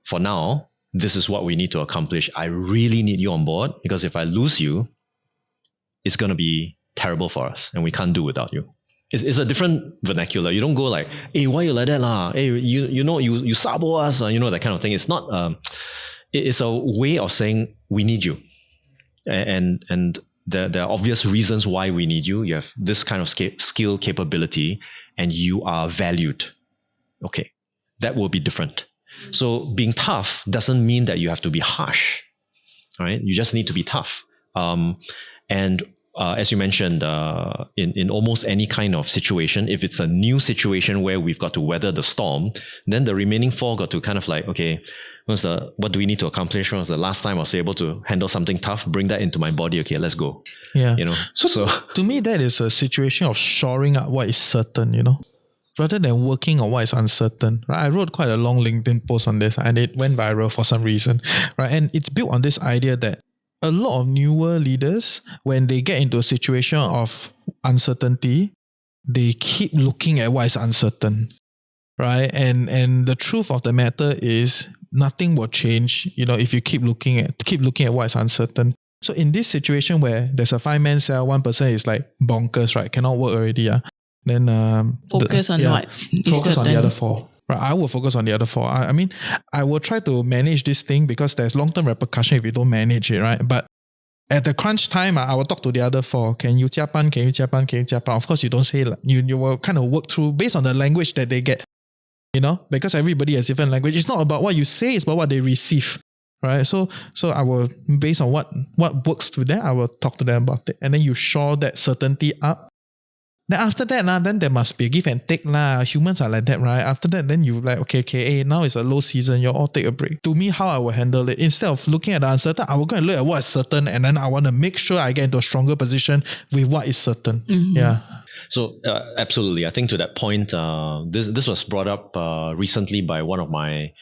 For now, this is what we need to accomplish. I really need you on board because if I lose you, it's going to be terrible for us and we can't do without you. It's a different vernacular. You don't go like, hey, why you like that lah? Hey, you sabo us, that kind of thing. It's not, it's a way of saying we need you. And there are obvious reasons why we need you. You have this kind of skill capability and you are valued. Okay, that will be different. So being tough doesn't mean that you have to be harsh, right? You just need to be tough. As you mentioned, in almost any kind of situation, if it's a new situation where we've got to weather the storm, then the remaining 4 got to kind of like, okay, what do we need to accomplish? When was the last time I was able to handle something tough? Bring that into my body. Okay, let's go. Yeah. So to me, that is a situation of shoring up what is certain, rather than working on what is uncertain. Right? I wrote quite a long LinkedIn post on this and it went viral for some reason. Right? And it's built on this idea that a lot of newer leaders, when they get into a situation of uncertainty, they keep looking at what is uncertain, right? And the truth of the matter is nothing will change, if you keep looking at what is uncertain. So in this situation where there's a 5-man cell, one person is like bonkers, right? Cannot work already. Then focus on what? Focus on the other 4. Right, I will focus on the other 4. I will try to manage this thing because there's long-term repercussion if you don't manage it, right? But at the crunch time, I will talk to the other 4. Can you jiapan? Can you jiapan? Can you jiapan? Of course, you don't say you will kind of work through based on the language that they get, because everybody has different language. It's not about what you say, it's about what they receive, right? So I will, based on what works to them, I will talk to them about it. And then you shore that certainty up. Then after that, then there must be a give and take. Humans are like that, right? After that, then you like, okay, hey, now it's a low season, you all take a break. To me, how I will handle it, instead of looking at the uncertain, I will go and look at what is certain and then I want to make sure I get into a stronger position with what is certain. Mm-hmm. Yeah. So absolutely. I think to that point, this was brought up recently by one of my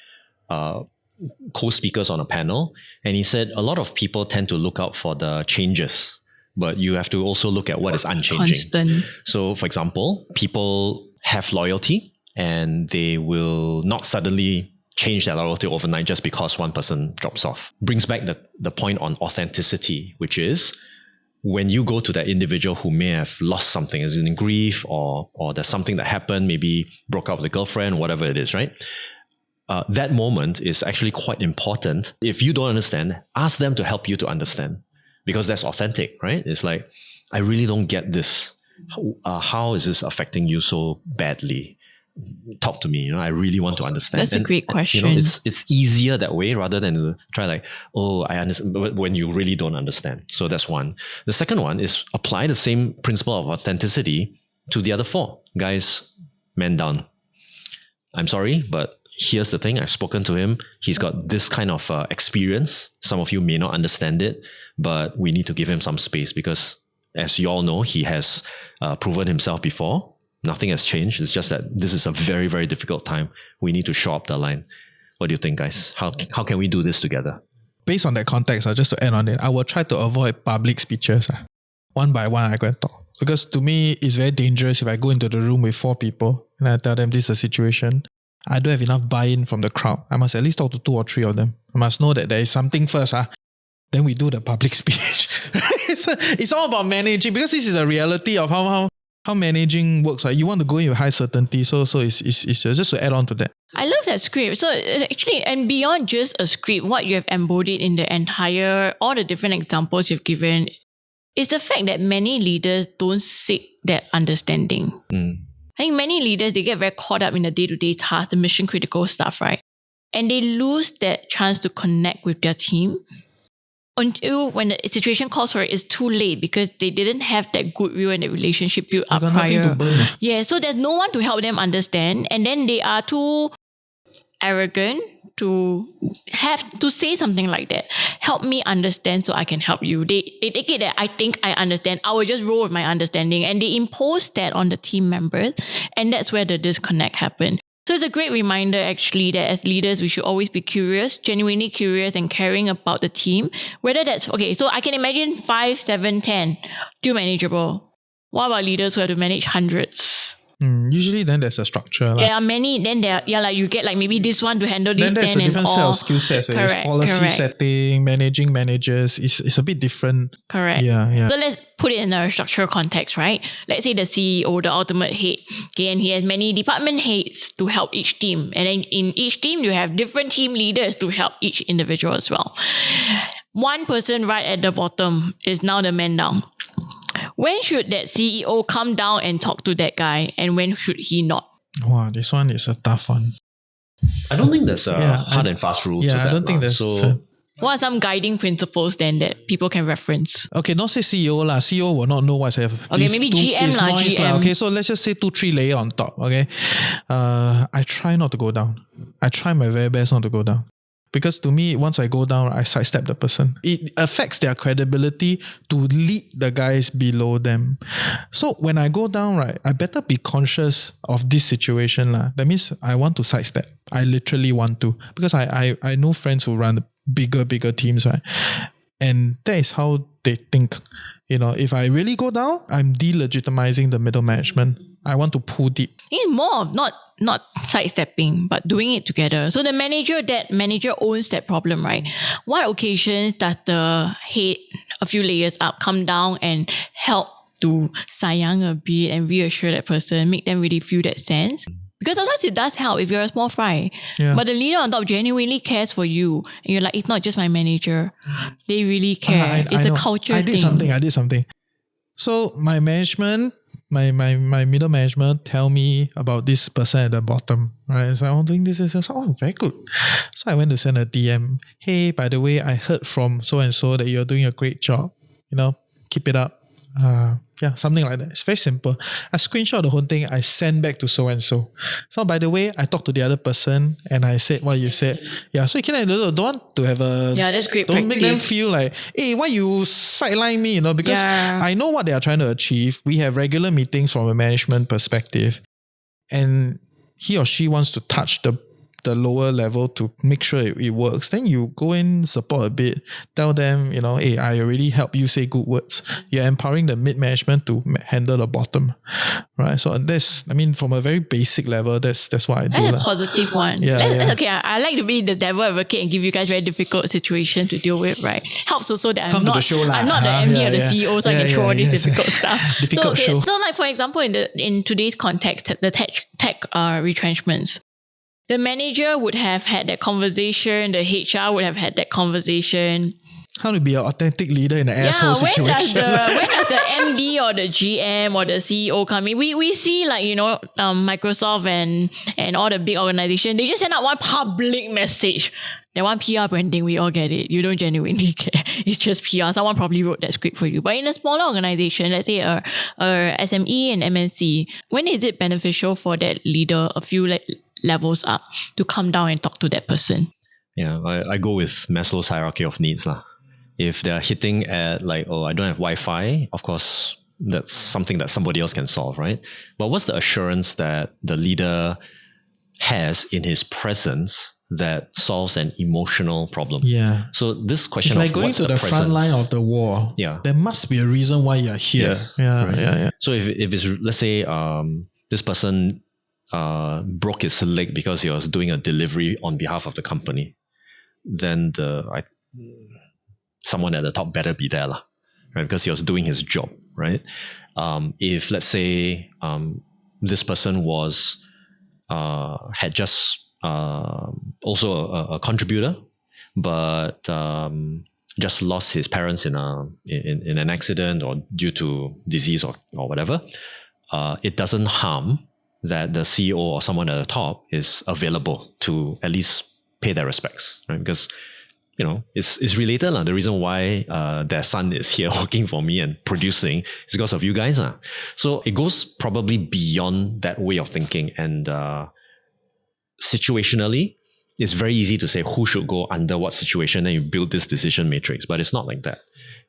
co-speakers on a panel. And he said a lot of people tend to look out for the changes, but you have to also look at what is unchanging. Constant. So for example, people have loyalty and they will not suddenly change their loyalty overnight just because one person drops off. Brings back the point on authenticity, which is when you go to that individual who may have lost something, as in grief or there's something that happened, maybe broke up with a girlfriend, whatever it is, right? That moment is actually quite important. If you don't understand, ask them to help you to understand. Because that's authentic, right? It's like, I really don't get this. How is this affecting you so badly? Talk to me. I really want to understand. That's a great question. It's easier that way rather than to try like, oh, I understand, but when you really don't understand. So that's one. The second one is apply the same principle of authenticity to the other 4. Guys, man down. I'm sorry, but here's the thing. I've spoken to him. He's got this kind of experience. Some of you may not understand it, but we need to give him some space because, as you all know, he has proven himself before. Nothing has changed. It's just that this is a very, very difficult time. We need to shore up the line. What do you think, guys? How can we do this together? Based on that context, just to add on it, I will try to avoid public speeches. One by one, I go and talk. Because to me, it's very dangerous if I go into the room with 4 people and I tell them this is a situation. I don't have enough buy-in from the crowd. I must at least talk to 2 or 3 of them. I must know that there is something first. Then we do the public speech. It's all about managing, because this is a reality of how managing works. Right? You want to go in with high certainty. So it's just to add on to that. I love that script. So actually, and beyond just a script, what you have embodied in the entire, all the different examples you've given, is the fact that many leaders don't seek that understanding. I think many leaders, they get very caught up in the day-to-day tasks, the mission critical stuff, right? And they lose that chance to connect with their team until when the situation calls for it, it's too late because they didn't have that goodwill and the relationship built up got nothing prior. to burn. Yeah, so there's no one to help them understand, and then they are too arrogant to have to say something like that. Help me understand so I can help you. They take it that I think I understand. I will just roll with my understanding, and they impose that on the team members, and that's where the disconnect happened. So it's a great reminder actually that as leaders, we should always be curious, genuinely curious and caring about the team. Whether that's, okay, so I can imagine 5, 7, 10, still manageable. What about leaders who have to manage hundreds? Usually then there's a structure. There are many, then like you get like maybe this one to handle this Then there's 10 a different and set all. of skill sets. There's Correct, policy correct. setting, managing managers. It's a bit different. Correct. Yeah. So let's put it in a structural context, right? Let's say the CEO, the ultimate head, okay, and he has many department heads to help each team. And then in each team, you have different team leaders to help each individual as well. One person right at the bottom is now the man down. When should that CEO come down and talk to that guy, and when should he not? Wow, this one is a tough one. I don't think there's a Yeah, hard and fast rule to Yeah, that. I don't think lah. there's... So What are some guiding principles then that people can reference? Okay, not say CEO lah. CEO will not know what's happening. Okay, maybe GM lah, GM. Okay, so let's just say 2, 3 layer on top. Okay, I try not to go down. I try my very best not to go down. Because to me, once I go down, I sidestep the person. It affects their credibility to lead the guys below them. So when I go down, right, I better be conscious of this situation lah. That means I want to sidestep. I literally want to. Because I know friends who run bigger teams, right? And that is how they think. You know, if I really go down, I'm delegitimizing the middle management. I want to pull deep. It's more of not sidestepping, but doing it together. So the manager owns that problem, right? What occasions does the head a few layers up come down and help to sayang a bit and reassure that person, make them really feel that sense? Because sometimes it does help if you're a small fry. Yeah. But the leader on top genuinely cares for you. And you're like, it's not just my manager. They really care. It's a know. culture I thing. did something. So my management, my middle management tell me about this person at the bottom. Right? So I'm doing this. Oh, very good. So I went to send a DM. Hey, by the way, I heard from so-and-so that you're doing a great job. You know, keep it up. Yeah, something like that. It's very simple. I screenshot the whole thing. I send back to so-and-so. So by the way, I talked to the other person and I said what you said. Yeah, so you can don't want to have a... Yeah, that's great Don't make them practice. feel like, hey, why you sideline me? You know, because Yeah. I know what they are trying to achieve. We have regular meetings from a management perspective. And he or she wants to touch the lower level to make sure it works, then you go in, support a bit, tell them, you know, hey, I already help you say good words. You're empowering the mid-management to handle the bottom, right? So that's, I mean, from a very basic level, that's what I do. That's a lah. positive one. Yeah. Okay, I like to be the devil advocate and give you guys very difficult situation to deal with, right? Helps also that Come I'm to not the show lah. I'm not the Uh-huh. MD Yeah, or the yeah. CEO, so I can Yeah, throw all yeah, this yes. difficult stuff. Difficult show. So like for example, in today's context, the tech retrenchments. The manager would have had that conversation, the HR would have had that conversation. How to be an authentic leader in an asshole situation. when does the MD or the GM or the CEO come in? We see like, you know, Microsoft and all the big organizations, they just send out one public message. That one PR branding, we all get it. You don't genuinely care. It's just PR. Someone probably wrote that script for you. But in a smaller organization, let's say a SME and MNC, when is it beneficial for that leader a few levels up to come down and talk to that person? yeah, I go with Maslow's hierarchy of needs lah. If they're hitting at like, oh, I don't have Wi-Fi, of course, that's something that somebody else can solve, right? But what's the assurance that the leader has in his presence that solves an emotional problem. Yeah. So this It's question like of going what's to the presence. front line of the war. Yeah. There must be a reason why you're here. Yes, Yeah, right. yeah. So if it's, let's say this person broke his leg because he was doing a delivery on behalf of the company, then someone at the top better be there, right? Because he was doing his job, right? If let's say this person was had just also a contributor, but just lost his parents in an accident or due to disease or whatever, it doesn't harm that the CEO or someone at the top is available to at least pay their respects, right? Because it's related. The reason why their son is here working for me and producing is because of you guys. So it goes probably beyond that way of thinking. And situationally, it's very easy to say who should go under what situation, and you build this decision matrix. But it's not like that.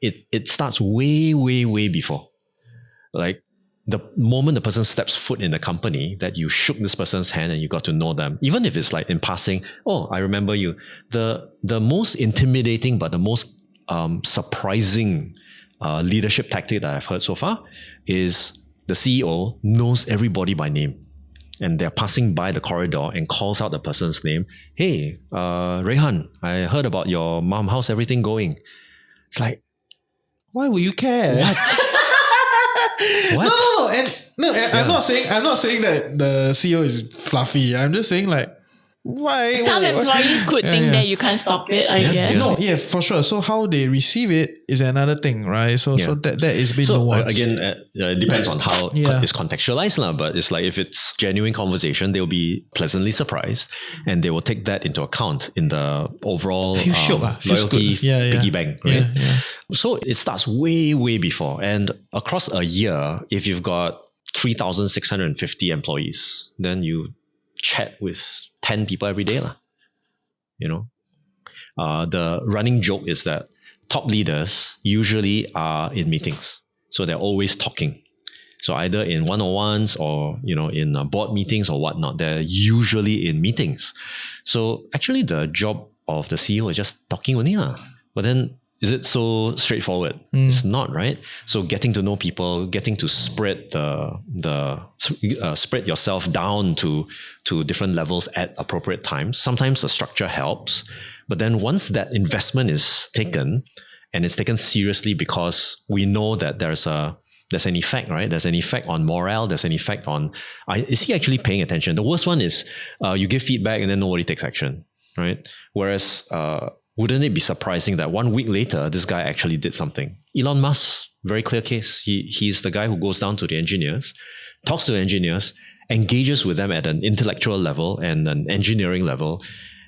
It starts way, way, way before. Like the moment the person steps foot in the company, that you shook this person's hand and you got to know them, even if it's like in passing, oh, I remember you. The most intimidating but the most surprising leadership tactic that I've heard so far is the CEO knows everybody by name. And they're passing by the corridor and calls out the person's name. Hey, Rehan, I heard about your mom. How's everything going? It's like, why would you care? What? What? No. I'm not saying that the CEO is fluffy. I'm just saying like, why? Some employees could think that you can't stop it, I guess. Yeah. No, yeah, for sure. So how they receive it is another thing, right? So that is a bit nuanced. Again, it depends on how it's contextualized, but it's like if it's genuine conversation, they'll be pleasantly surprised, and they will take that into account in the overall loyalty piggy bank, right? Yeah. So it starts way, way before, and across a year, if you've got 3,650 employees, then you chat with 10 people every day. The running joke is that top leaders usually are in meetings. So they're always talking. So either in one-on-ones or, in board meetings or whatnot, they're usually in meetings. So actually the job of the CEO is just talking only. But then is it so straightforward? It's not, right? So getting to know people, getting to spread spread yourself down to different levels at appropriate times. Sometimes the structure helps, but then once that investment is taken, and it's taken seriously because we know that there's an effect, right? There's an effect on morale. There's an effect on, is he actually paying attention? The worst one is you give feedback and then nobody takes action, right? Whereas wouldn't it be surprising that 1 week later, this guy actually did something? Elon Musk, very clear case. He's the guy who goes down to the engineers, talks to the engineers, engages with them at an intellectual level and an engineering level,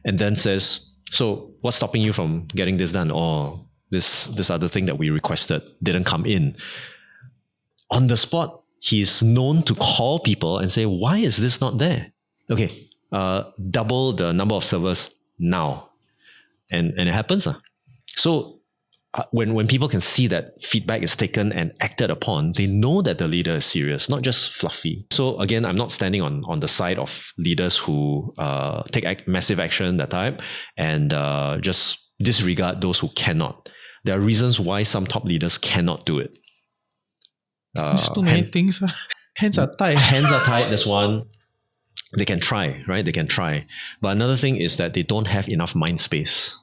and then says, so what's stopping you from getting this done? Or this other thing that we requested didn't come in. On the spot, he's known to call people and say, why is this not there? Okay, double the number of servers now. And it happens. So when people can see that feedback is taken and acted upon, they know that the leader is serious, not just fluffy. So again, I'm not standing on the side of leaders who take massive action, that type, and just disregard those who cannot. There are reasons why some top leaders cannot do it. There's too many things. Hands are tied. Hands are tied, that's one. They can try, right? They can try. But another thing is that they don't have enough mind space.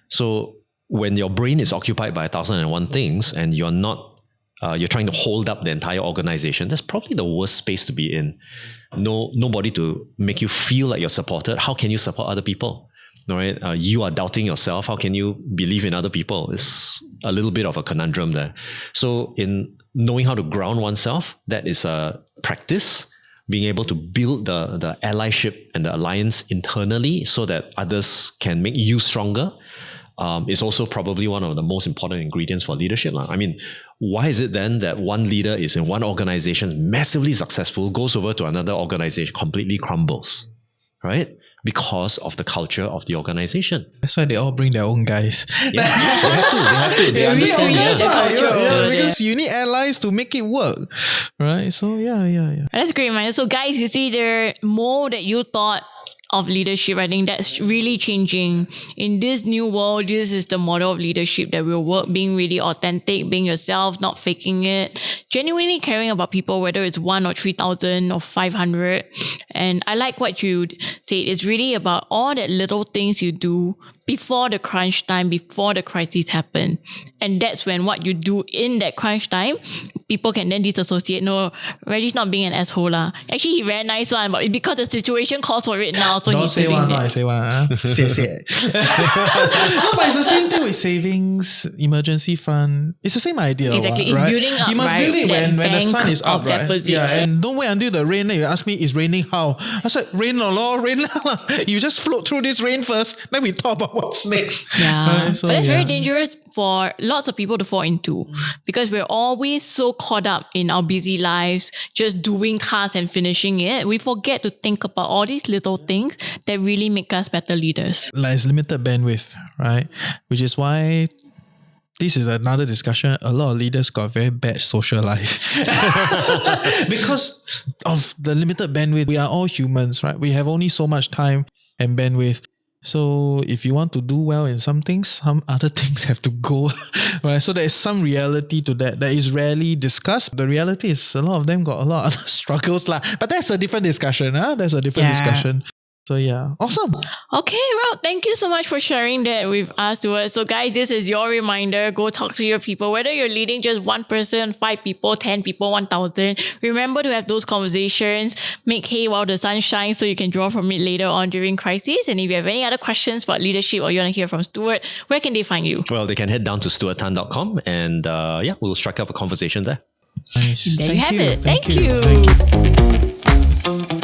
So when your brain is occupied by 1,001 things and you're not, you're trying to hold up the entire organization, that's probably the worst space to be in. Nobody to make you feel like you're supported. How can you support other people? Right? You are doubting yourself. How can you believe in other people? It's a little bit of a conundrum there. So in knowing how to ground oneself, that is a practice. Being able to build the allyship and the alliance internally so that others can make you stronger is also probably one of the most important ingredients for leadership. I mean, why is it then that one leader is in one organization massively successful, goes over to another organization, completely crumbles, right? Because of the culture of the organization. That's why they all bring their own guys. Yeah, they have to. They understand. Because you need allies to make it work, right? So yeah. That's a great reminder. So guys, you see the more that you thought of leadership. I think that's really changing. In this new world, this is the model of leadership that will work, being really authentic, being yourself, not faking it, genuinely caring about people, whether it's 1 or 3,000 or 500. And I like what you said. It's really about all that little things you do before the crunch time, before the crisis happen. And that's when what you do in that crunch time, people can then disassociate. No, Reggie's not being an asshole lah. Actually, he very nice one, but because the situation calls for it now, so Don't he's say doing one, it. I say one. Say. No, but it's the same thing with savings, emergency fund. It's the same idea. Exactly. It's right? building up, You must right? build it That when the sun bank is up, of right? deposits. Yeah, and don't wait until the rain. Then you ask me, is raining how? I said, rain la, rain la. You just float through this rain first, then we talk about what's next. Yeah, Right? So, but that's yeah. very dangerous for lots of people to fall into because we're always so caught up in our busy lives, just doing tasks and finishing it. We forget to think about all these little things that really make us better leaders. Like it's limited bandwidth, right? Which is why this is another discussion. A lot of leaders got very bad social life because of the limited bandwidth. We are all humans, right? We have only so much time and bandwidth. So if you want to do well in some things, some other things have to go, right? So there is some reality to that is rarely discussed. The reality is a lot of them got a lot of struggles lah. But that's a different discussion. That's a different discussion. So yeah, awesome. Okay, well, thank you so much for sharing that with us, Stuart. So guys, this is your reminder. Go talk to your people. Whether you're leading just 1 person, 5 people, 10 people, 1,000. Remember to have those conversations. Make hay while the sun shines so you can draw from it later on during crises. And if you have any other questions about leadership or you want to hear from Stuart, where can they find you? Well, they can head down to stuarttan.com and we'll strike up a conversation there. Nice. There you have it. Thank Thank you. you.